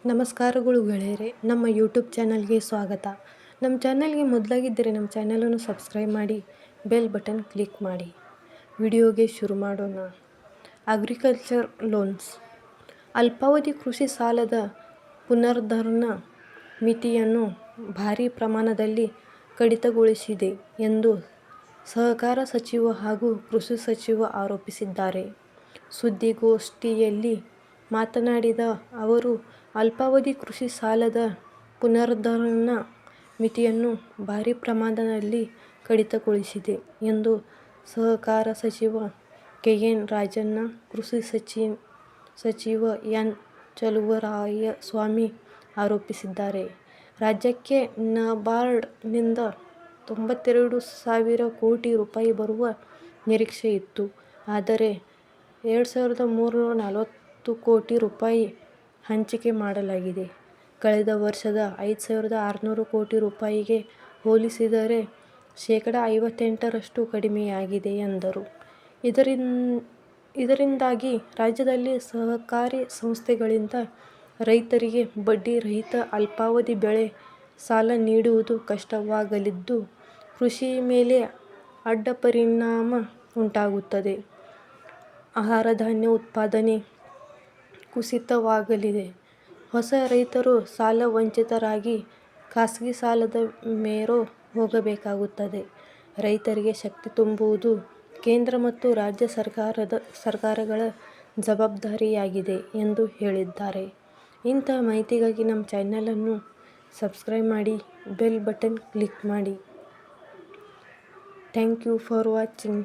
ನಮಸ್ಕಾರಗಳು ಗೆಳೆಯರೆ, ನಮ್ಮ ಯೂಟ್ಯೂಬ್ ಚಾನಲ್ಗೆ ಸ್ವಾಗತ. ನಮ್ಮ ಚಾನಲ್ಗೆ ಮೊದಲಾಗಿದ್ದರೆ ನಮ್ಮ ಚಾನಲನ್ನು ಸಬ್ಸ್ಕ್ರೈಬ್ ಮಾಡಿ, ಬೆಲ್ ಬಟನ್ ಕ್ಲಿಕ್ ಮಾಡಿ. ವಿಡಿಯೋಗೆ ಶುರು ಮಾಡೋಣ. ಅಗ್ರಿಕಲ್ಚರ್ ಲೋನ್ಸ್ ಅಲ್ಪಾವಧಿ ಕೃಷಿ ಸಾಲದ ಪುನರುದ್ಧಾರ ಮಿತಿಯನ್ನು ಭಾರೀ ಪ್ರಮಾಣದಲ್ಲಿ ಕಡಿತಗೊಳಿಸಿದೆ ಎಂದು ಸಹಕಾರ ಸಚಿವ ಹಾಗೂ ಕೃಷಿ ಸಚಿವ ಆರೋಪಿಸಿದ್ದಾರೆ. ಸುದ್ದಿಗೋಷ್ಠಿಯಲ್ಲಿ ಮಾತನಾಡಿದ ಅವರು, ಅಲ್ಪಾವಧಿ ಕೃಷಿ ಸಾಲದ ಪುನರುದ್ಧಾರ ಮಿತಿಯನ್ನು ಭಾರೀ ಪ್ರಮಾಣದಲ್ಲಿ ಕಡಿತಗೊಳಿಸಿದೆ ಎಂದು ಸಹಕಾರ ಸಚಿವ ಕೆ. ಎನ್. ರಾಜಣ್ಣ, ಕೃಷಿ ಸಚಿವ ಎನ್. ಚಲುವರಾಯಸ್ವಾಮಿ ಆರೋಪಿಸಿದ್ದಾರೆ. ರಾಜ್ಯಕ್ಕೆ ನಬಾರ್ಡ್ನಿಂದ 92,000 ಕೋಟಿ ರೂಪಾಯಿ ಬರುವ ನಿರೀಕ್ಷೆ ಇತ್ತು. ಆದರೆ 2,340 ಕೋಟಿ ರೂಪಾಯಿ ಹಂಚಿಕೆ ಮಾಡಲಾಗಿದೆ. ಕಳೆದ ವರ್ಷದ 5,600 ಕೋಟಿ ರೂಪಾಯಿಗೆ ಹೋಲಿಸಿದರೆ ಶೇಕಡಾ 58ರಷ್ಟು ಕಡಿಮೆಯಾಗಿದೆ ಎಂದರು. ಇದರಿಂದಾಗಿ ರಾಜ್ಯದಲ್ಲಿ ಸಹಕಾರಿ ಸಂಸ್ಥೆಗಳಿಂದ ರೈತರಿಗೆ ಬಡ್ಡಿ ರಹಿತ ಅಲ್ಪಾವಧಿ ಬೆಳೆ ಸಾಲ ನೀಡುವುದು ಕಷ್ಟವಾಗಲಿದ್ದು, ಕೃಷಿ ಮೇಲೆ ಅಡ್ಡಪರಿಣಾಮ ಉಂಟಾಗುತ್ತದೆ. ಆಹಾರ ಧಾನ್ಯ ಉತ್ಪಾದನೆ ಕುಸಿತವಾಗಲಿದೆ. ಹೊಸ ರೈತರು ಸಾಲ ವಂಚಿತರಾಗಿ ಖಾಸಗಿ ಸಾಲದ ಮೊರೆ ಹೋಗಬೇಕಾಗುತ್ತದೆ. ರೈತರಿಗೆ ಶಕ್ತಿ ತುಂಬುವುದು ಕೇಂದ್ರ ಮತ್ತು ರಾಜ್ಯ ಸರ್ಕಾರಗಳ ಜವಾಬ್ದಾರಿಯಾಗಿದೆ ಎಂದು ಹೇಳಿದ್ದಾರೆ. ಇಂತಹ ಮಾಹಿತಿಗಾಗಿ ನಮ್ಮ ಚಾನಲನ್ನು ಸಬ್ಸ್ಕ್ರೈಬ್ ಮಾಡಿ, ಬೆಲ್ ಬಟನ್ ಕ್ಲಿಕ್ ಮಾಡಿ. Thank you for watching.